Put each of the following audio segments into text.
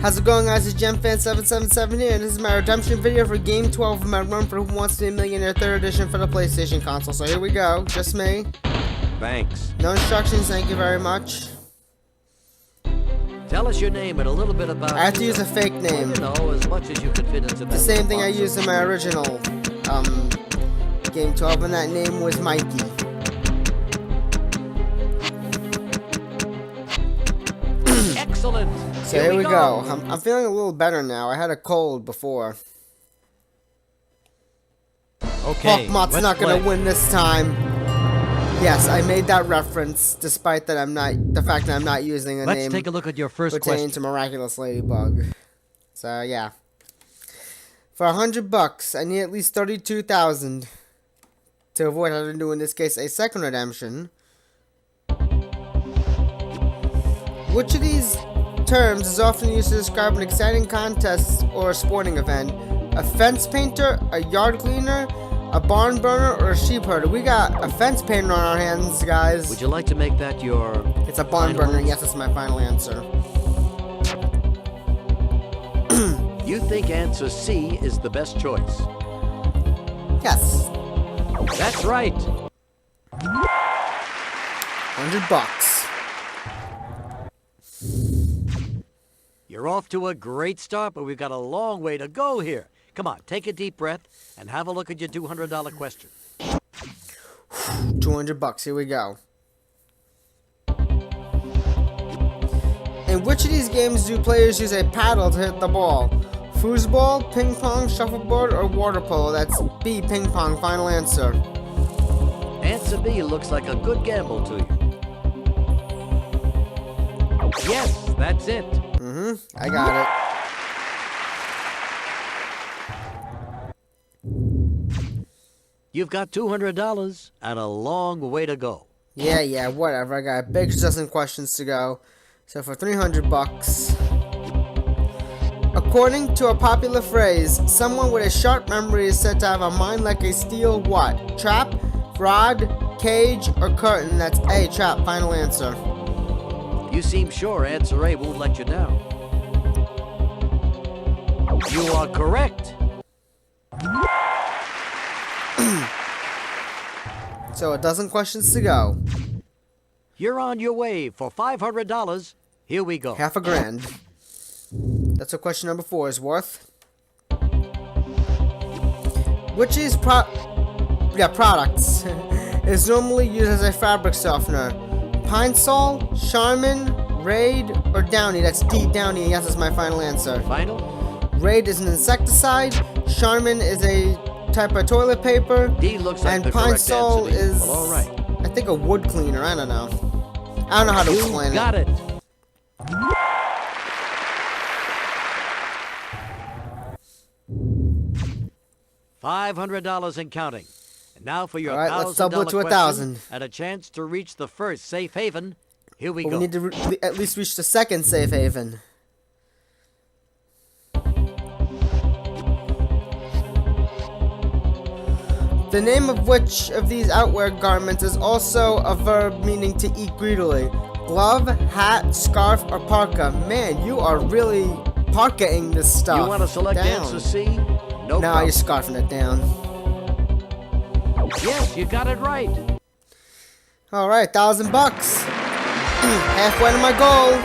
How's it going, guys? It's GemFan777 here, and this is my redemption video for Game 12 of my run for Who Wants to Be a Millionaire 3rd Edition for the PlayStation console. So here we go, just me. Thanks. No instructions, thank you very much. Tell us your name and a little bit about I have to use a fake name. Well, you know, as much as you could fit into that. The same thing I used in my original Game 12, and that name was Mikey. Excellent. So here we go. I'm feeling a little better now. I had a cold before. Okay. Hawkmoth's not gonna win this time. Yes, I made that reference, despite that the fact that I'm not using a name. Let's take a look at your first pertaining question. to Miraculous Ladybug. So yeah, for $100, I need at least 32,000 to avoid having to do, in this case, a second redemption. Which of these terms is often used to describe an exciting contest or a sporting event? A fence painter, a yard cleaner, a barn burner, or a sheep herder? We got a fence painter on our hands, guys. Would you like to make that your... It's a barn burner. Yes, that's my final answer. You think answer C is the best choice? Yes. That's right. $100. You're off to a great start, but we've got a long way to go here. Come on, take a deep breath and have a look at your $200 question. $200. Here we go. In which of these games do players use a paddle to hit the ball? Foosball, ping pong, shuffleboard, or water polo? That's B, ping pong. Final answer. Answer B looks like a good gamble to you. Yes, that's it. I got it. You've got $200 and a long way to go. Yeah, whatever. I got a big dozen questions to go. So for $300, according to a popular phrase, someone with a sharp memory is said to have a mind like a steel what? Trap, rod, cage, or curtain? That's A, trap. Final answer. You seem sure answer A won't let you down. You are correct. So a dozen questions to go. You're on your way for $500. Here we go. Half a grand. That's what question number 4 is worth. Which is products is normally used as a fabric softener? Pine Sol, Charmin, Raid, or Downy? That's D, Downy. Yes, that's my final answer. Final? Raid is an insecticide. Charmin is a type of toilet paper. D looks like and the Pine correct Sol answer. is, well, all right. I think, a wood cleaner. I don't know. I don't know how to explain it. You got it. $500 and counting. And now for your All right, let's double it to $1,000 1,000. question and a chance to reach the first safe haven. Here we go. We need to at least reach the second safe haven. The name of which of these outwear garments is also a verb meaning to eat greedily? Glove, hat, scarf, or parka? Man, you are really parkaing this stuff. You want to select down. answer C? No, problem. you're scarfing it down. Yes, you got it right. All right, $1,000. Halfway to my goal.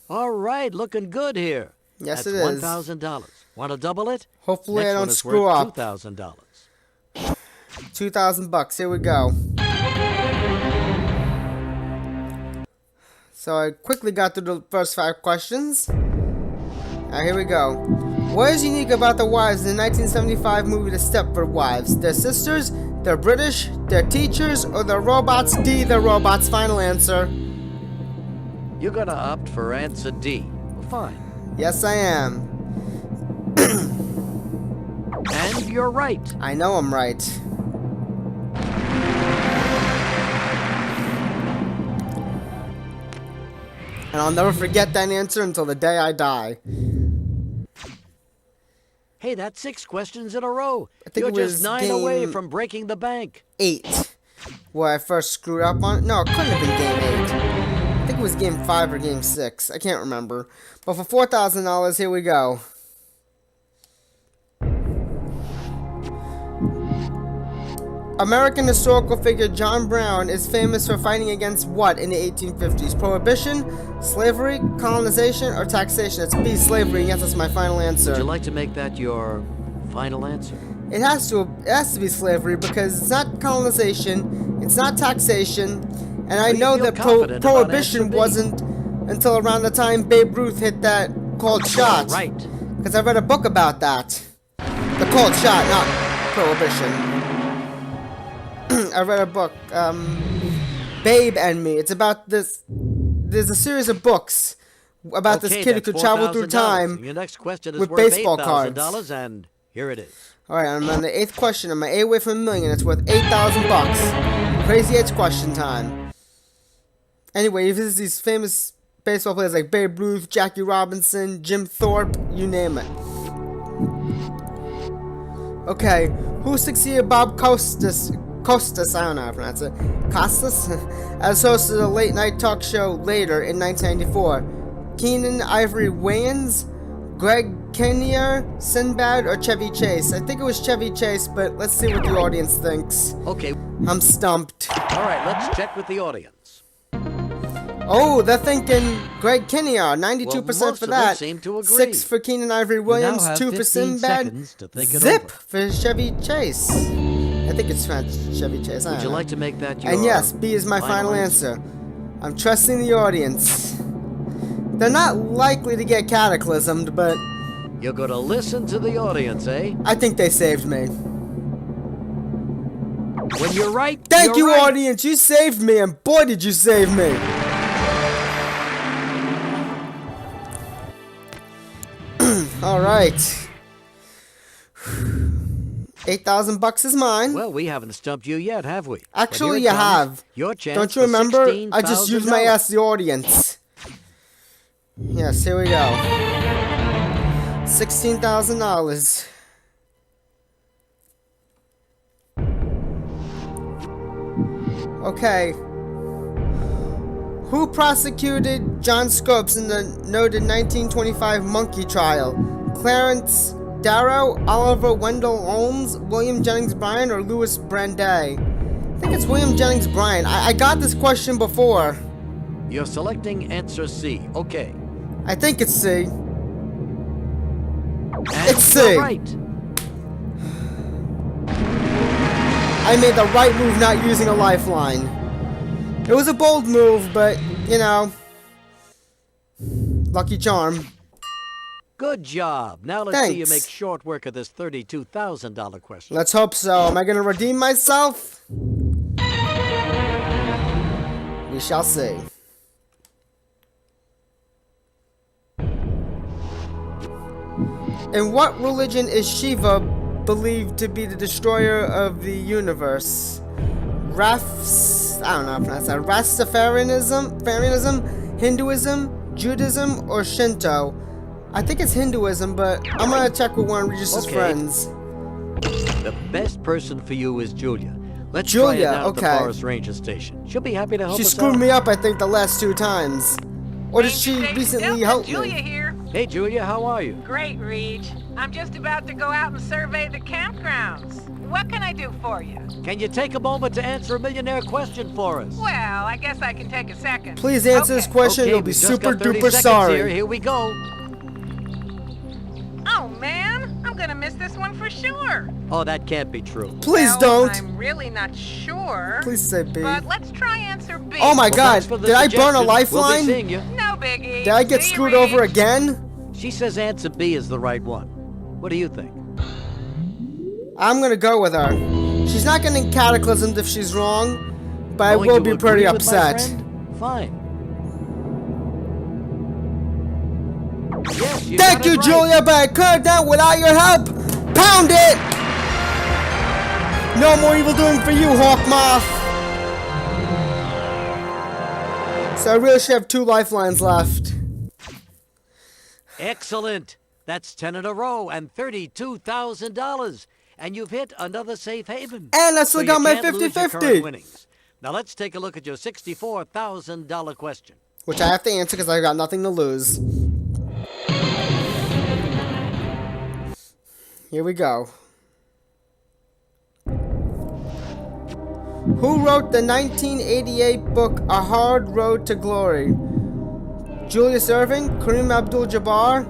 All right, looking good here. Yes, That's it is. $1,000. Want to double it? Hopefully, Next I one don't is screw worth up. $2,000. $2,000. Here we go. So I quickly got through the first 5 questions. Here we go. What is unique about the wives in the 1975 movie The Stepford Wives? They're sisters, they're British, they're teachers, or they're robots? D, they're robots. Final answer. You're going to opt for answer D. Well, fine. Yes, I am. And you're right. I know I'm right. And I'll never forget that answer until the day I die. Hey, that's 6 questions in a row. I think You're it was just 9 away game from breaking the bank. 8. where I first screwed up on. No, it couldn't have been game 8. I think it was game 5 or game 6. I can't remember. But for $4,000, here we go. American historical figure John Brown is famous for fighting against what in the 1850s? Prohibition, slavery, colonization, or taxation? It's B, slavery. Yes, that's my final answer. Would you like to make that your final answer? It has to be slavery because it's not colonization, it's not taxation, and I know that prohibition wasn't until around the time Babe Ruth hit that cold shot. Right. Because I read a book about that. The cold shot, not prohibition. I read a book, Babe and Me. It's about this. There's a series of books about this kid who could travel through time. Your next question is with worth baseball cards. $8,000, and here it is. All right, I'm on the 8th question. I'm 8 away from $1 million. It's worth $8,000. Crazy 8's question time. Anyway, you visit these famous baseball players like Babe Ruth, Jackie Robinson, Jim Thorpe, you name it. Okay, who succeeded Bob Costas, I don't know how to pronounce it, Costas, as host of the late night talk show later in 1994? Keenan Ivory Wayans, Greg Kinnear, Sinbad, or Chevy Chase? I think it was Chevy Chase, but let's see what the audience thinks. Okay. I'm stumped. All right, let's check with the audience. Oh, they're thinking Greg Kinnear, 92% for that. Seem to agree. 6 for Keenan Ivory Williams, 2 for Sinbad, zip for Chevy Chase. I think it's Chevy Chase. Would you like to make that your And yes, B is my final answer. I'm trusting the audience. They're not likely to get cataclysmed, but you're going to listen to the audience, eh? I think they saved me. When you're right, Thank you, right. audience. You saved me, and boy, did you save me. All right. $8,000 is mine. Well, we haven't stumped you yet, have we? Actually, you have. Your chance. Don't you remember? I just used my ass the audience. Yes, here we go. $16,000. Okay. Who prosecuted John Scopes in the noted 1925 monkey trial? Clarence Darrow, Oliver Wendell Holmes, William Jennings Bryan, or Louis Brandeis? I think it's William Jennings Bryan. I got this question before. You're selecting answer C. Okay. I think it's C. And it's C. Right. I made the right move not using a lifeline. It was a bold move, but, you know, lucky charm. Good job. Now let's see you make short work of this $32,000 question. Let's hope so. Am I going to redeem myself? We shall see. In what religion is Shiva believed to be the destroyer of the universe? I don't know how to pronounce that. Rastafarianism, Hinduism, Judaism, or Shinto? I think it's Hinduism, but I'm gonna check with one of Regis' friends. The best person for you is Julia. Let's Julia, try it down at the okay. Forest Ranger Station. She'll be happy to help us out. She screwed me up, I think, the last 2 times. Or did she recently help me? Julia here. Hey, Julia, how are you? Great, Reg. I'm just about to go out and survey the campgrounds. What can I do for you? Can you take a moment to answer a millionaire question for us? Well, I guess I can take a second. Please answer this question. You'll be super duper seconds sorry. Here we go. Oh, man. I'm gonna miss this one for sure. Oh, that can't be true. Please don't. I'm really not sure. Please say B. But let's try answer B. Oh my God! Did I burn a lifeline? We'll be seeing you. No biggie. Did I get screwed over again? She says answer B is the right one. What do you think? I'm gonna go with her. She's not getting cataclysmed if she's wrong, but I will be pretty upset. Fine. Yes, Thank you, Julia, but I could have done without your help. Pound it! No more evil doing for you, Hawkmoth. So I really should have 2 lifelines left. Excellent. That's 10 in a row and $32,000. and you've hit another safe haven. And I still So got you my can't lose your 50-50. current winnings. Now let's take a look at your $64,000 question. Which I have to answer because I got nothing to lose. Here we go. Who wrote the 1988 book A Hard Road to Glory? Julius Erving, Kareem Abdul-Jabbar,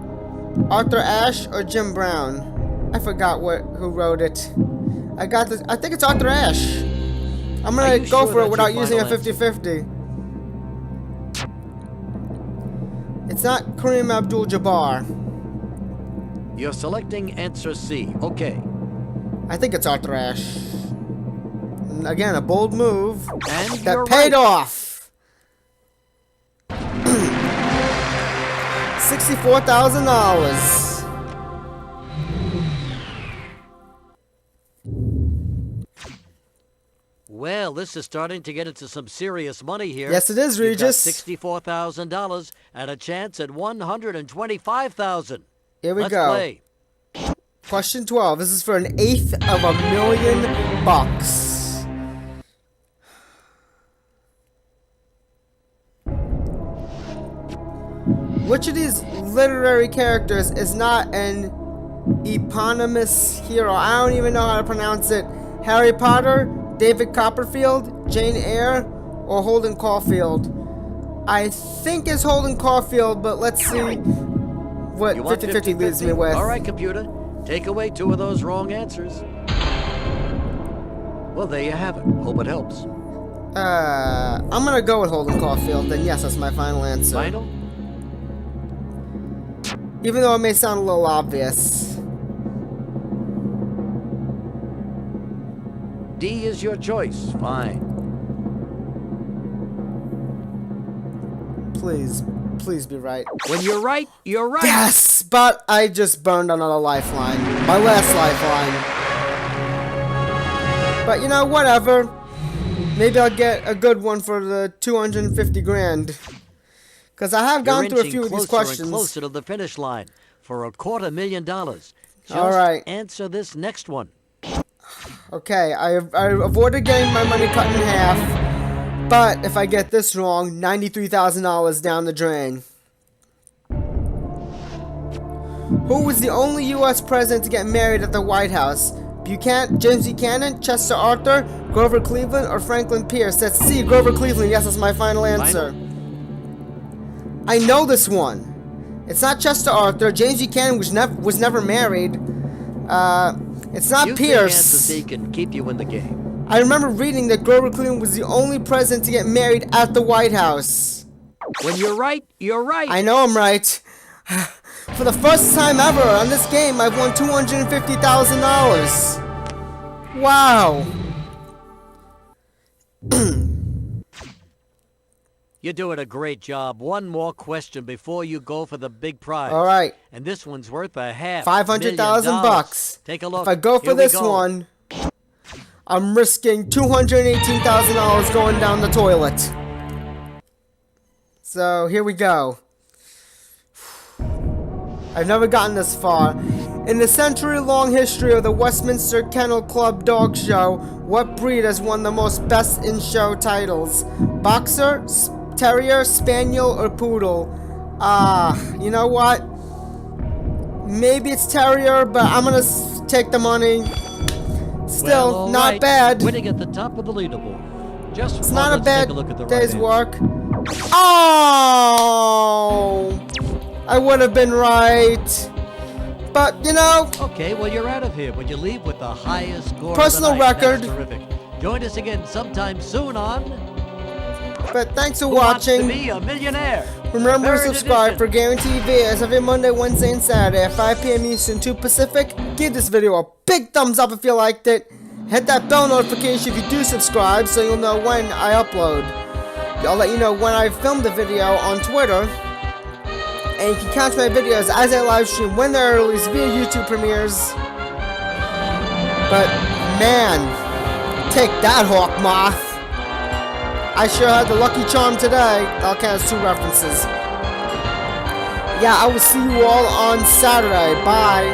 Arthur Ashe, or Jim Brown? I forgot who wrote it. I think it's Arthur Ashe. I'm gonna go for it without using a 50-50. It's not Kareem Abdul-Jabbar. You're selecting answer C. Okay. I think it's Arthur Ashe. And again, a bold move And that you're paid right. off. $64,000. Well, this is starting to get into some serious money here. Yes, it is, Regis. You've got $64,000 and a chance at $125,000. Here we Let's go. play. Question 12. This is for an eighth of $1,000,000. Which of these literary characters is not an eponymous hero? I don't even know how to pronounce it. Harry Potter, David Copperfield, Jane Eyre, or Holden Caulfield? I think it's Holden Caulfield, but let's see what You want 50-50 leaves me 50-50? with. All right, computer. Take away 2 of those wrong answers. Well, there you have it. Hope it helps. I'm gonna go with Holden Caulfield, then yes, that's my final answer. Final? Even though it may sound a little obvious. D is your choice. Fine. Please be right. When you're right, you're right. Yes, but I just burned another lifeline. My last lifeline. But you know, whatever. Maybe I'll get a good one for the 250 grand. Because I have gone through a few of these questions. And closer to the finish line for $250,000. Just All right. answer this next one. Okay, I avoided getting my money cut in half. But if I get this wrong, $93,000 down the drain. Who was the only U.S. president to get married at the White House? James Buchanan, Chester Arthur, Grover Cleveland, or Franklin Pierce? That's C, Grover Cleveland. Yes, that's my final answer. I know this one. It's not Chester Arthur. James Buchanan was never married. It's not Pierce. Answer C can keep you in the game. I remember reading that Grover Cleveland was the only president to get married at the White House. When you're right, you're right. I know I'm right. For the first time ever on this game, I've won $250,000. Wow. You're doing a great job. One more question before you go for the big prize. All right. And this one's worth a half $500,000. Take a look. If I go for this one, I'm risking $218,000 going down the toilet. So here we go. I've never gotten this far. In the century-long history of the Westminster Kennel Club Dog Show, what breed has won the most best-in-show titles? Boxer, Terrier, Spaniel, or Poodle? You know what? Maybe it's Terrier, but I'm gonna take the money. Still, Well, not right. bad. Winning at the top of the leaderboard. Just It's not a let's bad take a look at the day's right work. Oh! I would have been right. But, you know, Okay, well, you're out of here, but you leave with the highest score Personal of the night. record. That's terrific. Join us again sometime soon on but thanks for Who Wants to watching. Be a Millionaire? Remember to Third subscribe for edition. guaranteed videos every Monday, Wednesday, and Saturday at 5 p.m. Eastern, 2 Pacific. Give this video a big thumbs up if you liked it. Hit that bell notification if you do subscribe so you'll know when I upload. I'll let you know when I film the video on Twitter. And you can catch my videos as I live stream when they're released via YouTube premieres. But, man, take that, Hawk Moth. I sure had the lucky charm today. I'll count as 2 references. Yeah, I will see you all on Saturday. Bye.